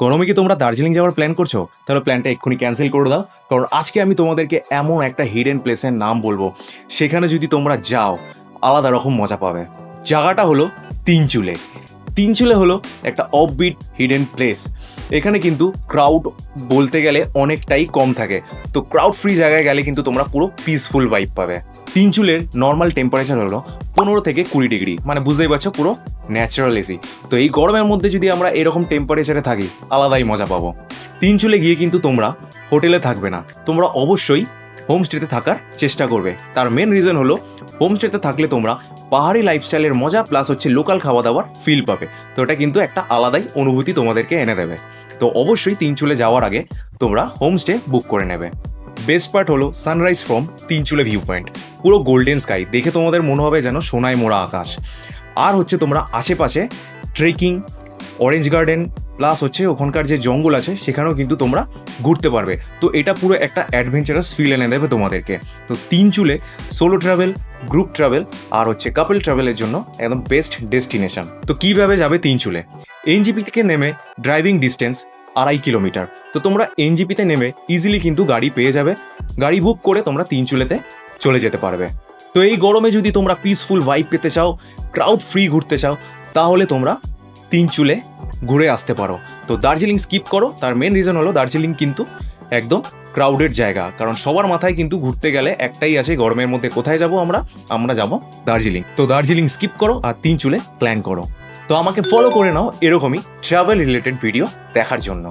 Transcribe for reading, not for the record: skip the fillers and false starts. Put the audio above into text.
গরমে কি তোমরা দার্জিলিং যাওয়ার প্ল্যান করছো? তাহলে প্ল্যানটা এক্ষুনি ক্যান্সেল করে দাও। কারণ আজকে আমি তোমাদেরকে এমন একটা হিডেন প্লেসের নাম বলবো, সেখানে যদি তোমরা যাও আলাদা রকম মজা পাবে। জায়গাটা হলো তিনচুলে। তিনচুলে হলো একটা অফবিট হিডেন প্লেস। এখানে কিন্তু ক্রাউড বলতে গেলে অনেকটাই কম থাকে। তো ক্রাউড ফ্রি জায়গায় গেলে কিন্তু তোমরা পুরো পিসফুল ভাইব পাবে। তিনচুলের নর্মাল টেম্পারেচার হলো 15 থেকে 20 ডিগ্রি, মানে বুঝতেই পারছো পুরো ন্যাচারাল এসি। তো এই গরমের মধ্যে যদি আমরা এরকম টেম্পারেচারে থাকি আলাদাই মজা পাবো। তিনচুলে গিয়ে কিন্তু তোমরা হোটেলে থাকবে না, তোমরা অবশ্যই হোমস্টেতে থাকার চেষ্টা করবে। তার মেন রিজন হলো হোমস্টেতে থাকলে তোমরা পাহাড়ি লাইফস্টাইলের মজা প্লাস হচ্ছে লোকাল খাওয়া দাওয়ার ফিল পাবে। তো এটা কিন্তু একটা আলাদাই অনুভূতি তোমাদেরকে এনে দেবে। তো অবশ্যই তিনচুলে যাওয়ার আগে তোমরা হোমস্টে বুক করে নেবে। বেস্ট পার্ট হলো sunrise from Tinchuley view point. পুরো গোল্ডেন স্কাই দেখে তোমাদের মনে হবে যেন সোনায় মোড়া আকাশ। আর হচ্ছে তোমরা আশেপাশে ট্রেকিং, অরেঞ্জ গার্ডেন প্লাস হচ্ছে ওখানকার যে জঙ্গল আছে সেখানেও কিন্তু তোমরা ঘুরতে পারবে। তো এটা পুরো একটা অ্যাডভেঞ্চারাস ফিল এনে দেবে তোমাদেরকে। তো Tinchule solo travel, group travel আর হচ্ছে কাপল ট্রাভেলের জন্য একদম বেস্ট ডেস্টিনেশন। তো কীভাবে যাবে তিনচুলে? এনজিপি থেকে নেমে ড্রাইভিং ডিস্টেন্স 2.5 কিলোমিটার। তো তোমরা এনজিপিতে নেমে ইজিলি কিন্তু গাড়ি পেয়ে যাবে। গাড়ি বুক করে তোমরা তিনচুলেতে চলে যেতে পারবে। তো এই গরমে যদি তোমরা পিসফুল ভাইব পেতে চাও, ক্রাউড ফ্রি ঘুরতে চাও, তাহলে তোমরা তিনচুলে ঘুরে আসতে পারো। তো দার্জিলিং স্কিপ করো, তার মেন রিজন হলো দার্জিলিং কিন্তু একদম ক্রাউডেড জায়গা। কারণ সবার মাথায় কিন্তু ঘুরতে গেলে একটাই আছে, গরমের মধ্যে কোথায় যাব আমরা যাব দার্জিলিং। তো দার্জিলিং স্কিপ করো আর তিনচুলে প্ল্যান করো। তো আমাকে ফলো করে নাও এরকমই ট্রাভেল রিলেটেড ভিডিও দেখার জন্য।